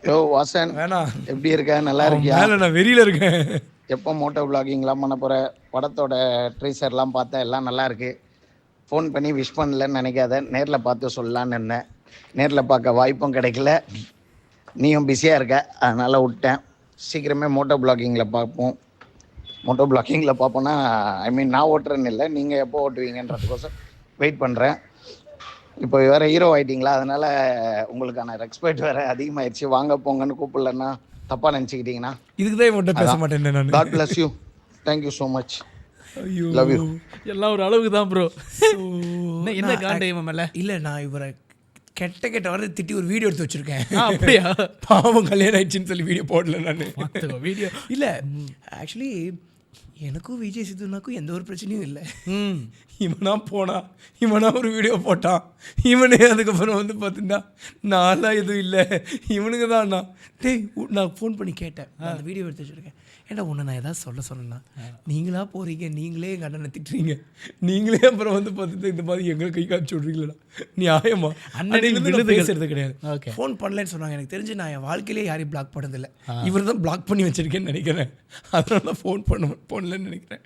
யோ வாசன், வேணாம், எப்படி இருக்க? நல்லா அவன் இருக்கியா? மேலே நான் வெறியில் இருக்கேன். எப்போ மோட்டோ விளாகிங்லாம் பண்ண போகிற? படத்தோட ட்ரீசர்லாம் பார்த்தேன், எல்லாம் நல்லா இருக்கு. ஃபோன் பண்ணி விஷ் பண்ணலன்னு நினைக்காத, நேரில் பார்த்து சொல்லலான்னு இருந்தேன். நேரில் பார்க்க வாய்ப்பும் கிடைக்கல, நீயும் பிஸியாக இருக்க, அதனால் விட்டேன். சீக்கிரமே மோட்டோ பிளாகிங்கில் பார்ப்போம். மோட்டோ பிளாகிங்கில் பார்ப்போன்னா ஐ மீன் நான் ஓட்டுறேன்னு இல்லை, நீங்கள் எப்போ ஓட்டுவீங்கன்றதுக்கோசம் வெயிட் பண்ணுறேன். இப்போ வேறு ஹீரோ ஆகிட்டிங்களா, அதனால் உங்களுக்கான ரெஸ்பெக்ட் வேறு அதிகமாகிடுச்சு. வாங்க போங்கன்னு கூப்பிடலன்னா தப்பாக நினச்சிக்கிட்டிங்கன்னா. இதுக்கு தான் இவன்கிட்ட பேச மாட்டேன் நான். God bless you, thank you so much, ஐயோ, லவ் யூ. எல்லாம் ஒரு அளவுக்கு தான் ப்ரோ. என்ன காண்ட இவன் மேலே? இல்லை, நான் இவரை கெட்ட கெட்ட வர திட்டி ஒரு வீடியோ எடுத்து வச்சுருக்கேன். அப்படியா? பாவம் கல்யாணம் ஆயிடுச்சுன்னு சொல்லி வீடியோ போடல நான். வீடியோ இல்லை, ஆக்சுவலி எனக்கும் விஜய் சித்துனாக்கும் எந்த ஒரு பிரச்சனையும் இல்லை. இவனா போனான், இவனா ஒரு வீடியோ போட்டான், இவனே அதுக்கப்புறம் வந்து பார்த்தீங்கன்னா நான்லாம் எதுவும் இல்லை, இவனுக்கு தான் நான் நான் ஃபோன் பண்ணி கேட்டேன், அந்த வீடியோ எடுத்து வச்சுருக்கேன். ஏன்டா உன்னை நான் எதாவது சொல்ல சொன்னேன்னா, நீங்களா போகிறீங்க, நீங்களே எங்கள் அண்ணனை திட்டுறீங்க, நீங்களே அப்புறம் வந்து பார்த்துட்டு இந்த மாதிரி எங்களை கை காமிச்சு விட்றீங்களா, நியாயமா? அன்னைக்கு பேசுறது கிடையாது. ஓகே, ஃபோன் பண்ணலன்னு சொன்னாங்க. எனக்கு தெரிஞ்சு நான் என் வாழ்க்கையிலே யாரையும் பிளாக் பண்ணதில்லை. இவர் தான் பிளாக் பண்ணி வச்சுருக்கேன்னு நினைக்கிறேன். அதனால தான் ஃபோன் பண்ணலன்னு நினைக்கிறேன்.